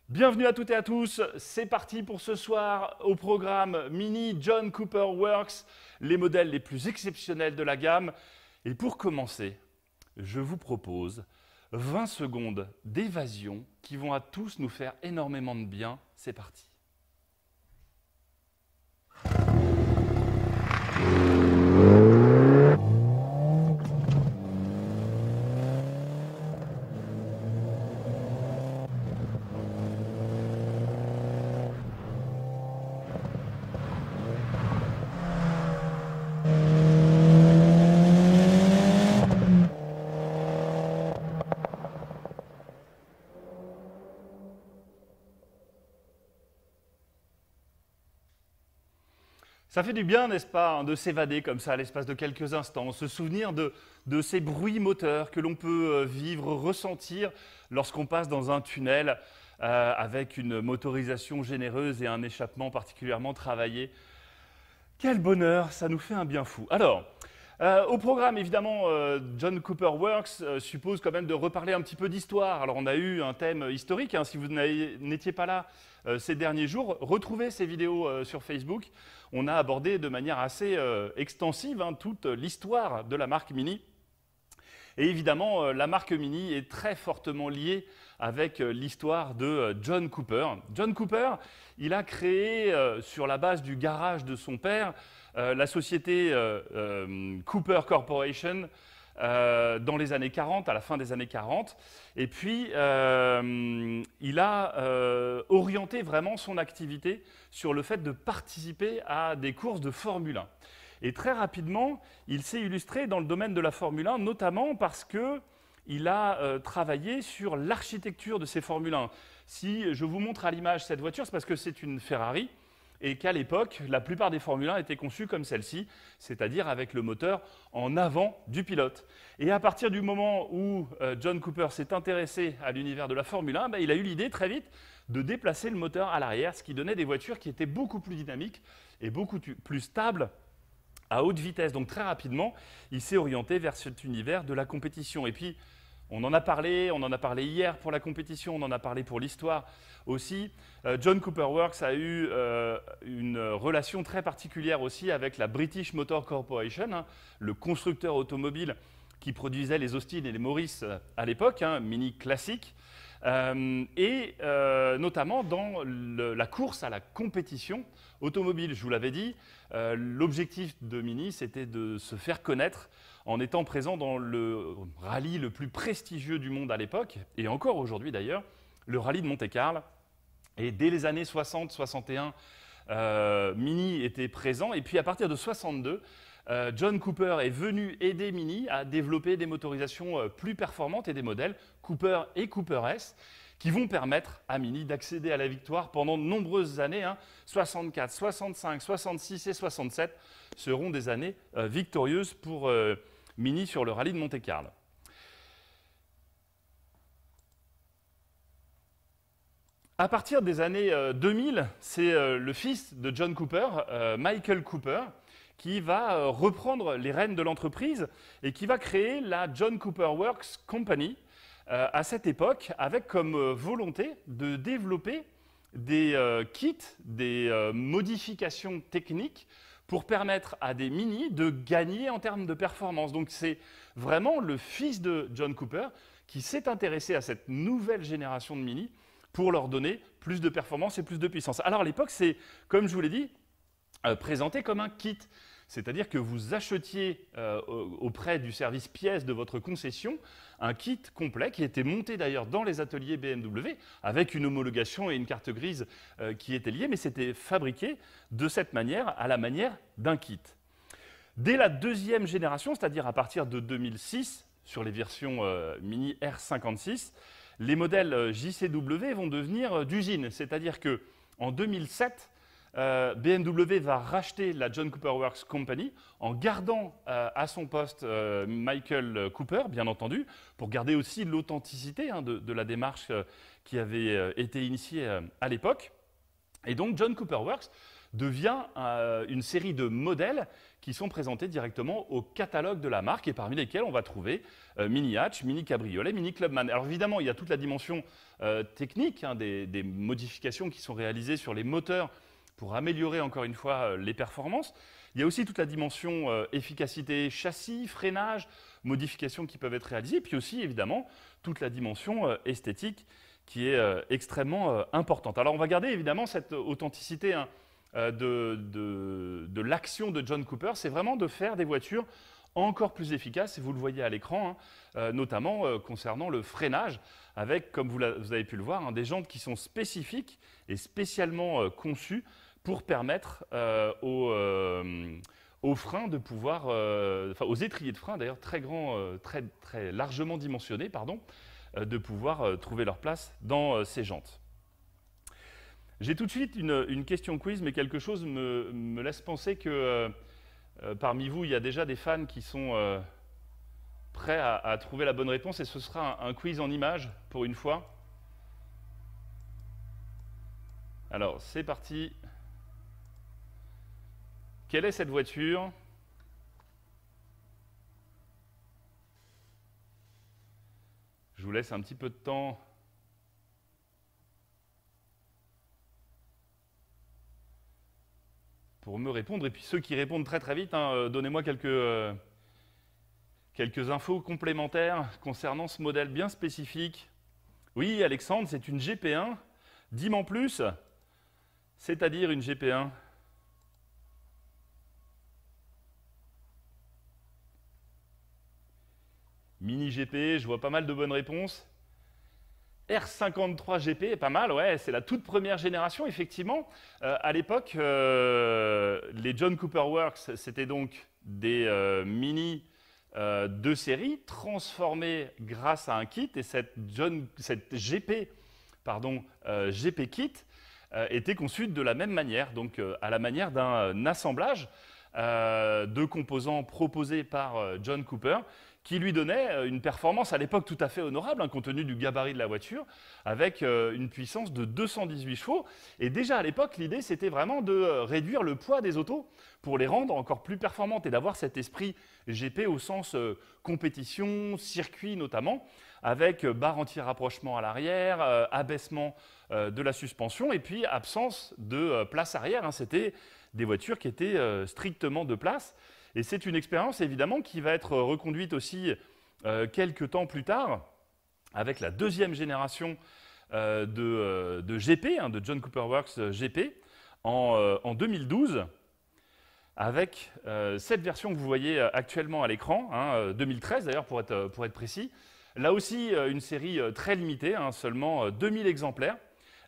Bienvenue à toutes et à tous, c'est parti pour ce soir au programme Mini John Cooper Works, les modèles les plus exceptionnels de la gamme. Et pour commencer, je vous propose 20 secondes d'évasion qui vont à tous nous faire énormément de bien. C'est parti. Ça fait du bien, n'est-ce pas, de s'évader comme ça à l'espace de quelques instants, se souvenir de ces bruits moteurs que l'on peut vivre, ressentir lorsqu'on passe dans un tunnel avec une motorisation généreuse et un échappement particulièrement travaillé. Quel bonheur, ça nous fait un bien fou. Alors, au programme, évidemment, John Cooper Works suppose quand même de reparler un petit peu d'histoire. Alors, on a eu un thème historique, hein, si vous n'étiez pas là ces derniers jours. Retrouvez ces vidéos sur Facebook. On a abordé de manière assez extensive toute l'histoire de la marque Mini. Et évidemment, la marque Mini est très fortement liée avec l'histoire de John Cooper. John Cooper, il a créé, sur la base du garage de son père, la société Cooper Corporation dans les années 40, à la fin des années 40. Et puis, il a orienté vraiment son activité sur le fait de participer à des courses de Formule 1. Et très rapidement, il s'est illustré dans le domaine de la Formule 1, notamment parce qu'il a travaillé sur l'architecture de ces Formule 1. Si je vous montre à l'image cette voiture, c'est parce que c'est une Ferrari et qu'à l'époque, la plupart des Formule 1 étaient conçues comme celle-ci, c'est-à-dire avec le moteur en avant du pilote. Et à partir du moment où John Cooper s'est intéressé à l'univers de la Formule 1, il a eu l'idée très vite de déplacer le moteur à l'arrière, ce qui donnait des voitures qui étaient beaucoup plus dynamiques et beaucoup plus stables à haute vitesse. Donc très rapidement, il s'est orienté vers cet univers de la compétition. Et puis, on en a parlé hier pour la compétition, on en a parlé pour l'histoire aussi. John Cooper Works a eu une relation très particulière aussi avec la British Motor Corporation, le constructeur automobile qui produisait les Austin et les Morris à l'époque, Mini classique. Et notamment dans la course à la compétition automobile. Je vous l'avais dit, l'objectif de Mini, c'était de se faire connaître en étant présent dans le rallye le plus prestigieux du monde à l'époque, et encore aujourd'hui d'ailleurs, le rallye de Monte-Carlo. Et dès les années 60-61, Mini était présent, et puis à partir de 62, John Cooper est venu aider Mini à développer des motorisations plus performantes et des modèles Cooper et Cooper S qui vont permettre à Mini d'accéder à la victoire pendant de nombreuses années. 64, 65, 66 et 67 seront des années victorieuses pour Mini sur le rallye de Monte-Carlo. À partir des années 2000, c'est le fils de John Cooper, Michael Cooper, qui va reprendre les rênes de l'entreprise et qui va créer la John Cooper Works Company à cette époque, avec comme volonté de développer des kits, des modifications techniques pour permettre à des Mini de gagner en termes de performance. Donc c'est vraiment le fils de John Cooper qui s'est intéressé à cette nouvelle génération de Mini pour leur donner plus de performance et plus de puissance. Alors à l'époque, c'est, comme je vous l'ai dit, présenté comme un kit. C'est-à-dire que vous achetiez auprès du service pièces de votre concession un kit complet qui était monté d'ailleurs dans les ateliers BMW avec une homologation et une carte grise qui étaient liées, mais c'était fabriqué de cette manière, à la manière d'un kit. Dès la deuxième génération, c'est-à-dire à partir de 2006, sur les versions Mini R56, les modèles JCW vont devenir d'usine. C'est-à-dire qu'en 2007, BMW va racheter la John Cooper Works Company en gardant à son poste Michael Cooper, bien entendu, pour garder aussi l'authenticité de la démarche qui avait été initiée à l'époque. Et donc John Cooper Works devient une série de modèles qui sont présentés directement au catalogue de la marque et parmi lesquels on va trouver Mini Hatch, Mini Cabriolet, Mini Clubman. Alors évidemment, il y a toute la dimension technique, hein, des modifications qui sont réalisées sur les moteurs pour améliorer encore une fois les performances. Il y a aussi toute la dimension efficacité châssis, freinage, modifications qui peuvent être réalisées, puis aussi évidemment toute la dimension esthétique qui est extrêmement importante. Alors on va garder évidemment cette authenticité hein, de l'action de John Cooper, c'est vraiment de faire des voitures encore plus efficaces, et vous le voyez à l'écran, hein, notamment concernant le freinage, avec, comme vous avez pu le voir, hein, des jantes qui sont spécifiques et spécialement conçues pour permettre aux freins de pouvoir, aux étriers de frein d'ailleurs très largement dimensionnés, pardon, de pouvoir trouver leur place dans ces jantes. J'ai tout de suite une question quiz, mais quelque chose me laisse penser que parmi vous, il y a déjà des fans qui sont prêts à trouver la bonne réponse, et ce sera un quiz en images pour une fois. Alors, c'est parti. Quelle est cette voiture ? Je vous laisse un petit peu de temps pour me répondre. Et puis ceux qui répondent très très vite, hein, donnez-moi quelques infos complémentaires concernant ce modèle bien spécifique. Oui, Alexandre, c'est une GP1. Dis-moi en plus, c'est-à-dire une GP1. Mini GP, je vois pas mal de bonnes réponses. R53 GP, pas mal, ouais, c'est la toute première génération, effectivement. À l'époque, les John Cooper Works, c'était donc des Mini de série transformés grâce à un kit, et cette GP, GP Kit était conçue de la même manière, donc à la manière d'un assemblage de composants proposés par John Cooper, qui lui donnait une performance à l'époque tout à fait honorable, hein, compte tenu du gabarit de la voiture, avec une puissance de 218 chevaux. Et déjà à l'époque, l'idée, c'était vraiment de réduire le poids des autos pour les rendre encore plus performantes et d'avoir cet esprit GP au sens compétition, circuit notamment, avec barre anti-rapprochement à l'arrière, abaissement de la suspension et puis absence de place arrière. Hein. C'était des voitures qui étaient strictement de place. Et c'est une expérience évidemment qui va être reconduite aussi quelques temps plus tard avec la deuxième génération de GP, hein, de John Cooper Works GP, en 2012, avec cette version que vous voyez actuellement à l'écran, hein, 2013 d'ailleurs pour être précis. Là aussi, une série très limitée, hein, seulement 2000 exemplaires.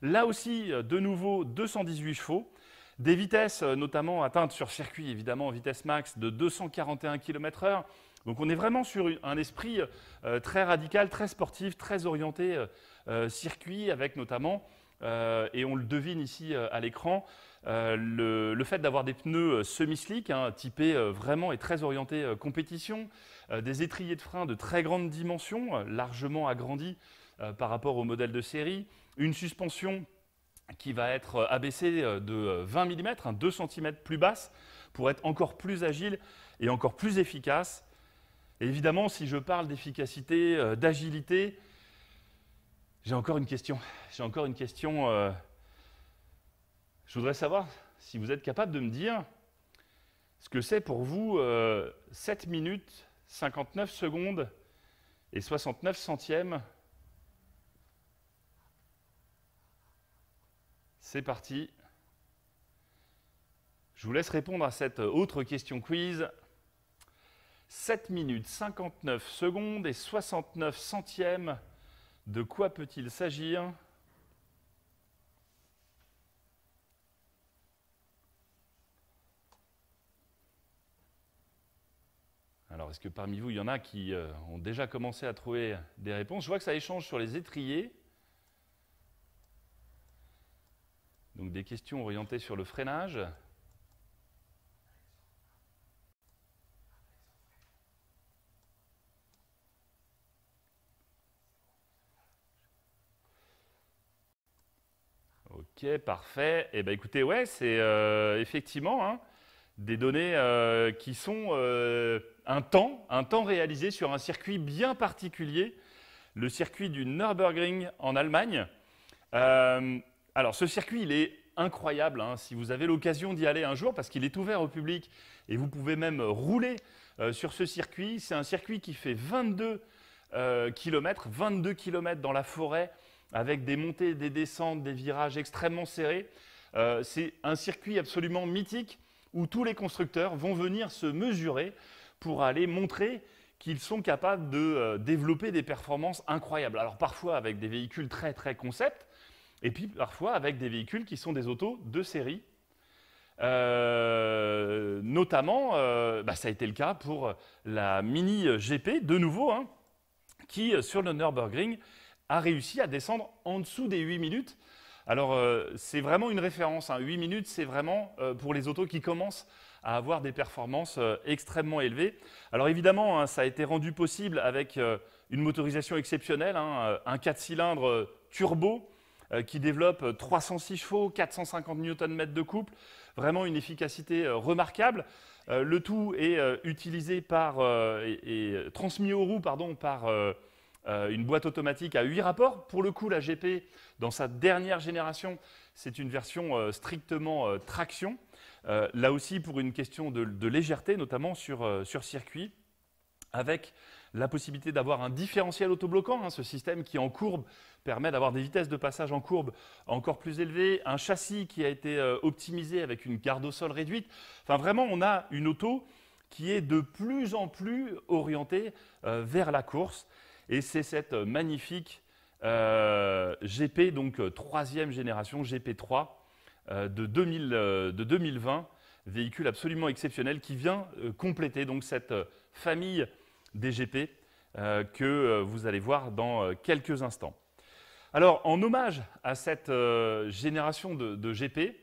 Là aussi, de nouveau, 218 chevaux. Des vitesses notamment atteintes sur circuit, évidemment, vitesse max de 241 km/h. Donc on est vraiment sur un esprit très radical, très sportif, très orienté circuit, avec notamment, et on le devine ici à l'écran, le fait d'avoir des pneus semi-slick, hein, typés vraiment et très orientés compétition, des étriers de frein de très grande dimension, largement agrandis par rapport au modèle de série, une suspension qui va être abaissée de 20 mm, hein, 2 cm plus basse, pour être encore plus agile et encore plus efficace. Et évidemment, si je parle d'efficacité, d'agilité, j'ai encore une question. Je voudrais savoir si vous êtes capable de me dire ce que c'est pour vous 7 minutes, 59 secondes et 69 centièmes. C'est parti. Je vous laisse répondre à cette autre question quiz. 7 minutes, 59 secondes et 69 centièmes. De quoi peut-il s'agir ? Alors, est-ce que parmi vous, il y en a qui ont déjà commencé à trouver des réponses ? Je vois que ça échange sur les étriers. Donc des questions orientées sur le freinage. Ok. Ok, parfait. Eh bien, écoutez, ouais, c'est effectivement hein, des données qui sont un temps réalisé sur un circuit bien particulier, le circuit du Nürburgring en Allemagne. Euh, alors, ce circuit, il est incroyable hein, si vous avez l'occasion d'y aller un jour, parce qu'il est ouvert au public et vous pouvez même rouler sur ce circuit. C'est un circuit qui fait 22 km, 22 km dans la forêt, avec des montées, des descentes, des virages extrêmement serrés. C'est un circuit absolument mythique où tous les constructeurs vont venir se mesurer pour aller montrer qu'ils sont capables de développer des performances incroyables. Alors parfois avec des véhicules très très concept, et puis parfois avec des véhicules qui sont des autos de série. Notamment, ça a été le cas pour la Mini GP, de nouveau, hein, qui sur le Nürburgring a réussi à descendre en dessous des 8 minutes. Alors c'est vraiment une référence, hein. 8 minutes c'est vraiment pour les autos qui commencent à avoir des performances extrêmement élevées. Alors évidemment, hein, ça a été rendu possible avec une motorisation exceptionnelle, hein, un 4 cylindres turbo qui développe 306 chevaux, 450 Nm de couple, vraiment une efficacité remarquable. Le tout est utilisé par, et transmis aux roues par une boîte automatique à 8 rapports. Pour le coup, la GP, dans sa dernière génération, c'est une version strictement traction. Là aussi, pour une question de légèreté, notamment sur circuit, avec la possibilité d'avoir un différentiel autobloquant, hein, ce système qui en courbe permet d'avoir des vitesses de passage en courbe encore plus élevées, un châssis qui a été optimisé avec une garde au sol réduite. Enfin vraiment, on a une auto qui est de plus en plus orientée vers la course. Et c'est cette magnifique GP, donc troisième génération, GP3 de 2020, véhicule absolument exceptionnel qui vient compléter donc cette famille des GP que vous allez voir dans quelques instants. Alors, en hommage à cette génération de GP,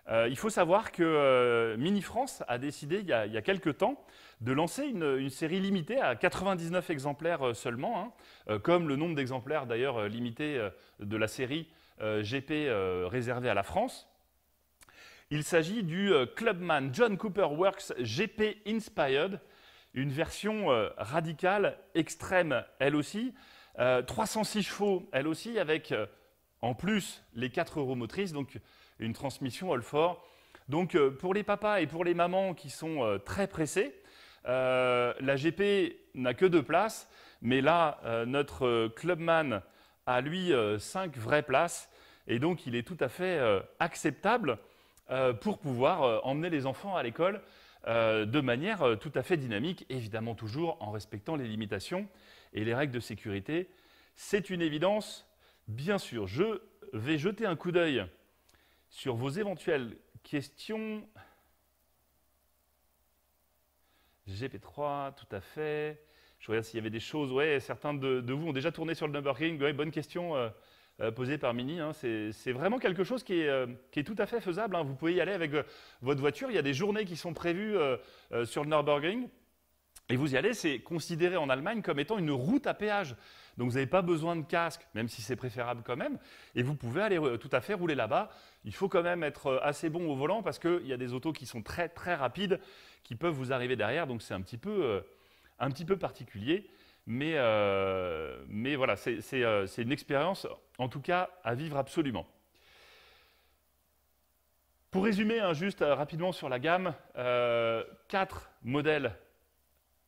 il faut savoir que Mini France a décidé il y a quelques temps de lancer une série limitée à 99 exemplaires seulement, hein, comme le nombre d'exemplaires d'ailleurs limité de la série GP réservée à la France. Il s'agit du Clubman John Cooper Works GP Inspired, une version radicale, extrême elle aussi, 306 chevaux elle aussi, avec en plus les 4 roues motrices, donc une transmission All-4. Donc pour les papas et pour les mamans qui sont très pressés, la GP n'a que 2 places, mais là notre Clubman a lui 5 vraies places, et donc il est tout à fait acceptable pour pouvoir emmener les enfants à l'école de manière tout à fait dynamique, évidemment toujours en respectant les limitations et les règles de sécurité. C'est une évidence, bien sûr. Je vais jeter un coup d'œil sur vos éventuelles questions. GP3, tout à fait. Je regarde s'il y avait des choses. Ouais, certains de vous ont déjà tourné sur le Nürburgring. Ouais, bonne question posée par Mini. Hein. C'est vraiment quelque chose qui est tout à fait faisable. Hein. Vous pouvez y aller avec votre voiture. Il y a des journées qui sont prévues sur le Nürburgring. Et vous y allez, c'est considéré en Allemagne comme étant une route à péage. Donc vous n'avez pas besoin de casque, même si c'est préférable quand même. Et vous pouvez aller tout à fait rouler là-bas. Il faut quand même être assez bon au volant parce qu'il y a des autos qui sont très très rapides qui peuvent vous arriver derrière. Donc c'est un petit peu particulier. Mais voilà, c'est une expérience en tout cas à vivre absolument. Pour résumer, hein, juste rapidement sur la gamme, 4 modèles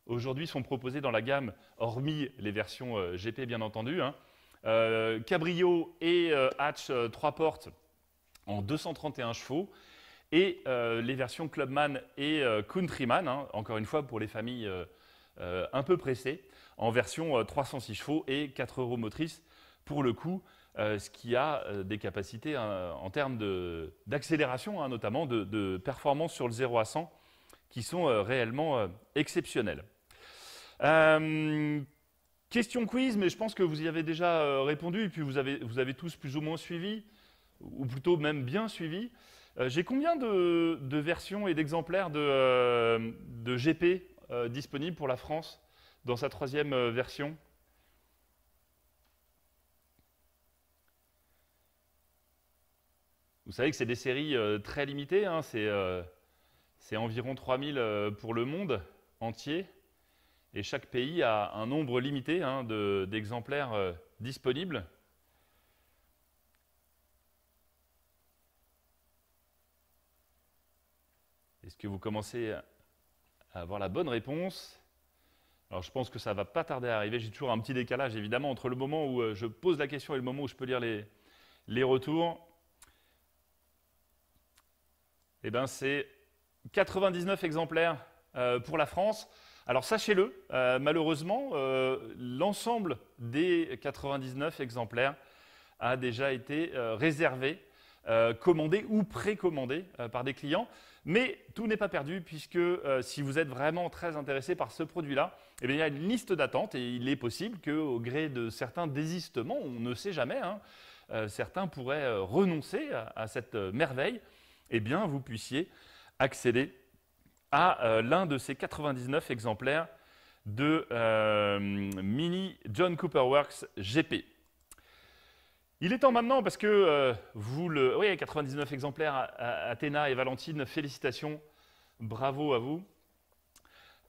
aujourd'hui sont proposés dans la gamme, hormis les versions GP bien entendu. Hein. Cabrio et hatch 3 portes en 231 chevaux et les versions Clubman et Countryman, hein, encore une fois pour les familles un peu pressées, en version 306 chevaux et 4 roues motrices pour le coup, ce qui a des capacités en termes d'accélération, hein, notamment de performance sur le 0 à 100 qui sont réellement exceptionnelles. Question quiz, mais je pense que vous y avez déjà répondu et puis vous avez tous plus ou moins suivi, ou plutôt même bien suivi. J'ai combien de versions et d'exemplaires de GP disponibles pour la France dans sa 3e version? Vous savez que c'est des séries très limitées, hein, c'est environ 3000 pour le monde entier, et chaque pays a un nombre limité hein, d'exemplaires disponibles. Est-ce que vous commencez à avoir la bonne réponse? Alors je pense que ça ne va pas tarder à arriver. J'ai toujours un petit décalage évidemment entre le moment où je pose la question et le moment où je peux lire les retours. Eh bien c'est 99 exemplaires pour la France. Alors sachez-le, malheureusement, l'ensemble des 99 exemplaires a déjà été réservé, commandé ou précommandé par des clients. Mais tout n'est pas perdu puisque si vous êtes vraiment très intéressé par ce produit-là, eh bien, il y a une liste d'attente et il est possible qu'au gré de certains désistements, on ne sait jamais, hein, certains pourraient renoncer à cette merveille, eh bien vous puissiez accéder à l'un de ces 99 exemplaires de Mini John Cooper Works GP. Il est temps maintenant, parce que oui, 99 exemplaires, Athéna et Valentine, félicitations, bravo à vous.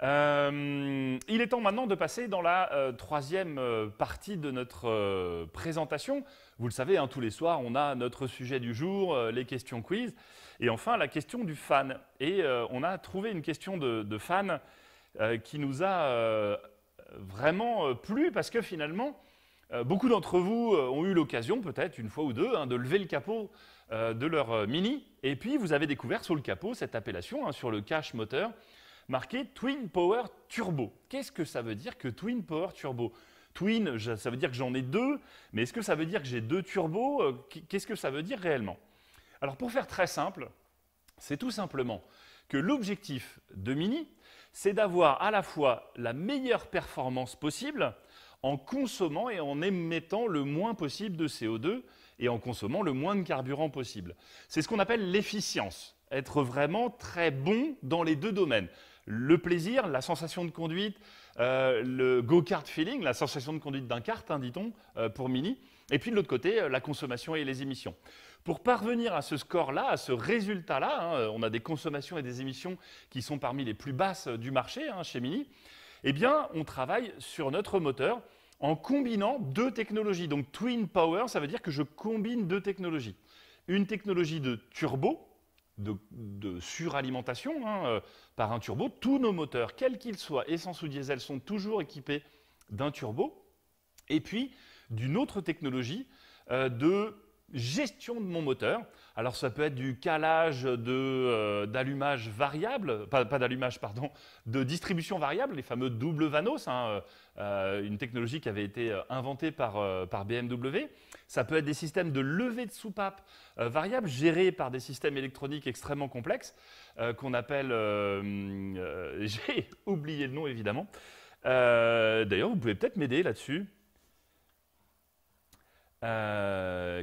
Il est temps maintenant de passer dans la troisième partie de notre présentation. Vous le savez, hein, tous les soirs, on a notre sujet du jour, les questions quiz, et enfin la question du fan. Et on a trouvé une question de fan qui nous a vraiment plu, parce que finalement, beaucoup d'entre vous ont eu l'occasion, peut-être une fois ou deux, hein, de lever le capot de leur Mini, et puis vous avez découvert sous le capot cette appellation, hein, sur le cache moteur, marqué Twin Power Turbo. Qu'est-ce que ça veut dire que Twin Power Turbo? Twin, ça veut dire que j'en ai deux, mais est-ce que ça veut dire que j'ai deux turbos? Qu'est-ce que ça veut dire réellement? Alors pour faire très simple, c'est tout simplement que l'objectif de Mini, c'est d'avoir à la fois la meilleure performance possible, en consommant et en émettant le moins possible de CO2 et en consommant le moins de carburant possible. C'est ce qu'on appelle l'efficience, être vraiment très bon dans les deux domaines. Le plaisir, la sensation de conduite, le go-kart feeling, la sensation de conduite d'un kart, hein, dit-on, pour Mini, et puis de l'autre côté, la consommation et les émissions. Pour parvenir à ce score-là, à ce résultat-là, hein, on a des consommations et des émissions qui sont parmi les plus basses du marché hein, chez Mini, eh bien, on travaille sur notre moteur en combinant deux technologies. Donc, Twin Power, ça veut dire que je combine deux technologies. Une technologie de turbo, de suralimentation hein, par un turbo. Tous nos moteurs, quels qu'ils soient, essence ou diesel, sont toujours équipés d'un turbo. Et puis, d'une autre technologie de gestion de mon moteur. Alors ça peut être du calage d'allumage variable, pas d'allumage, pardon, de distribution variable, les fameux double Vanos, hein, une technologie qui avait été inventée par BMW. Ça peut être des systèmes de levée de soupape variable gérés par des systèmes électroniques extrêmement complexes qu'on appelle, j'ai oublié le nom évidemment. D'ailleurs, vous pouvez peut-être m'aider là-dessus.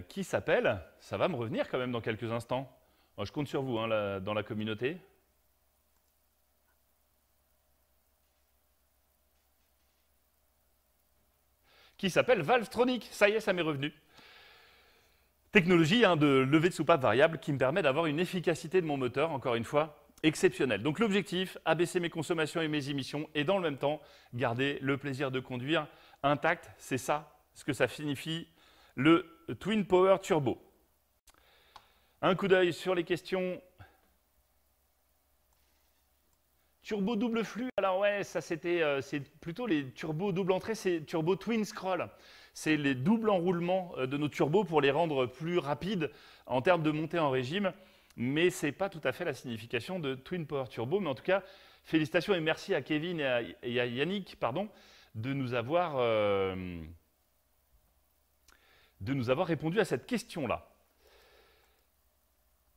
Qui s'appelle, ça va me revenir quand même dans quelques instants. Moi, je compte sur vous hein, dans la communauté. Qui s'appelle Valvetronic. Ça y est, ça m'est revenu. Technologie hein, de levée de soupape variable qui me permet d'avoir une efficacité de mon moteur, encore une fois, exceptionnelle. Donc l'objectif, abaisser mes consommations et mes émissions et dans le même temps, garder le plaisir de conduire intact. C'est ça ce que ça signifie. Le Twin Power Turbo. Un coup d'œil sur les questions. Turbo double flux, alors ouais, ça c'était, c'est plutôt les turbos double entrée, c'est turbo twin scroll. C'est les doubles enroulements de nos turbos pour les rendre plus rapides en termes de montée en régime, mais ce n'est pas tout à fait la signification de Twin Power Turbo. Mais en tout cas, félicitations et merci à Kevin et à Yannick pardon, de nous avoir répondu à cette question-là.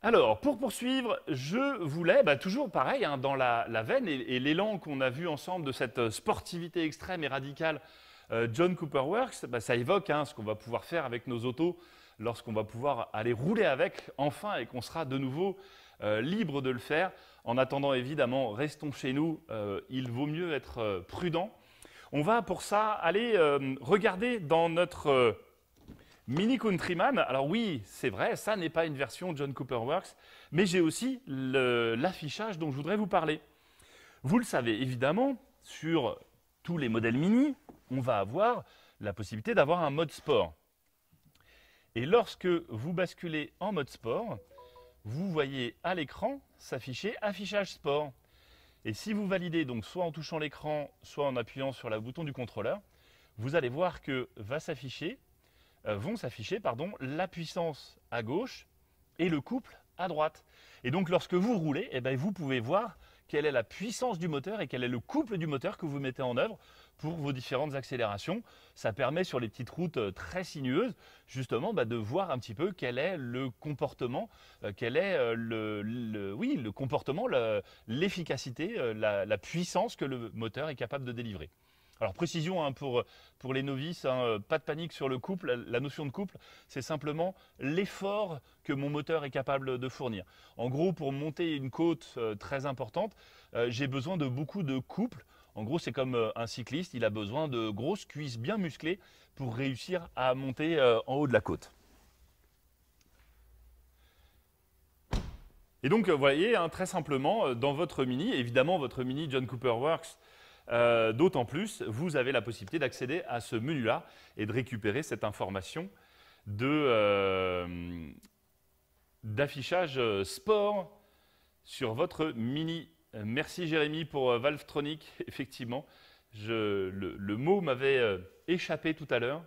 Alors, pour poursuivre, je voulais, toujours pareil, hein, dans la veine et l'élan qu'on a vu ensemble de cette sportivité extrême et radicale John Cooper Works, ça évoque hein, ce qu'on va pouvoir faire avec nos autos lorsqu'on va pouvoir aller rouler avec enfin et qu'on sera de nouveau libre de le faire. En attendant, évidemment, restons chez nous, il vaut mieux être prudent. On va pour ça aller regarder dans notre Mini Countryman, alors oui, c'est vrai, ça n'est pas une version John Cooper Works, mais j'ai aussi l'affichage dont je voudrais vous parler. Vous le savez évidemment, sur tous les modèles Mini, on va avoir la possibilité d'avoir un mode sport. Et lorsque vous basculez en mode sport, vous voyez à l'écran s'afficher affichage sport. Et si vous validez donc soit en touchant l'écran, soit en appuyant sur le bouton du contrôleur, vous allez voir que vont s'afficher la puissance à gauche et le couple à droite. Et donc lorsque vous roulez, eh bien, vous pouvez voir quelle est la puissance du moteur et quel est le couple du moteur que vous mettez en œuvre pour vos différentes accélérations. Ça permet sur les petites routes très sinueuses justement de voir un petit peu quel est le comportement, l'efficacité, la puissance que le moteur est capable de délivrer. Alors précision pour les novices, pas de panique sur le couple. La notion de couple, c'est simplement l'effort que mon moteur est capable de fournir. En gros, pour monter une côte très importante, j'ai besoin de beaucoup de couple. En gros, c'est comme un cycliste, il a besoin de grosses cuisses bien musclées pour réussir à monter en haut de la côte. Et donc, vous voyez, très simplement, dans votre Mini, évidemment, votre Mini John Cooper Works, d'autant plus, vous avez la possibilité d'accéder à ce menu-là et de récupérer cette information d'affichage sport sur votre Mini. Merci Jérémy pour Valvetronic, effectivement, le mot m'avait échappé tout à l'heure.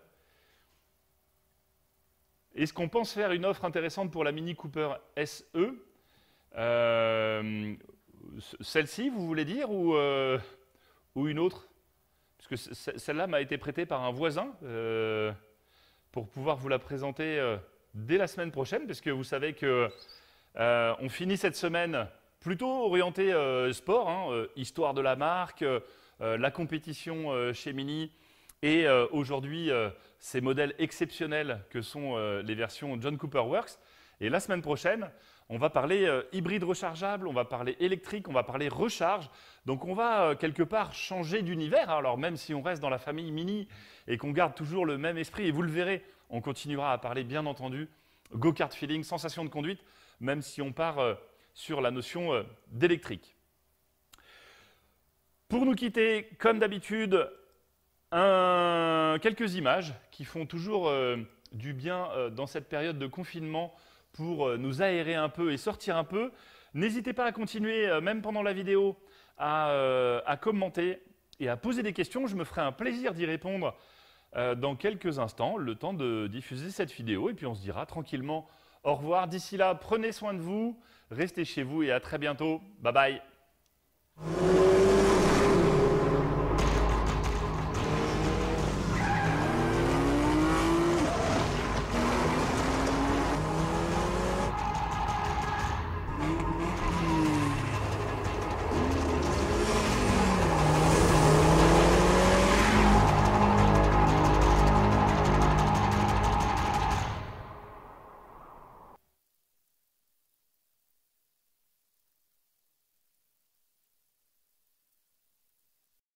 Est-ce qu'on pense faire une offre intéressante pour la Mini Cooper SE? Celle-ci, vous voulez dire, ou une autre? Parce que celle-là m'a été prêtée par un voisin pour pouvoir vous la présenter dès la semaine prochaine, parce que vous savez qu'on finit cette semaine plutôt orienté sport, histoire de la marque, la compétition chez Mini et aujourd'hui ces modèles exceptionnels que sont les versions John Cooper Works. Et la semaine prochaine, on va parler hybride rechargeable, on va parler électrique, on va parler recharge. Donc on va quelque part changer d'univers. Alors même si on reste dans la famille Mini et qu'on garde toujours le même esprit, et vous le verrez, on continuera à parler bien entendu go-kart feeling, sensation de conduite, même si on part sur la notion d'électrique. Pour nous quitter, comme d'habitude, quelques images qui font toujours du bien dans cette période de confinement pour nous aérer un peu et sortir un peu. N'hésitez pas à continuer, même pendant la vidéo, à commenter et à poser des questions. Je me ferai un plaisir d'y répondre dans quelques instants, le temps de diffuser cette vidéo. Et puis on se dira tranquillement au revoir. D'ici là, prenez soin de vous, restez chez vous et à très bientôt. Bye bye.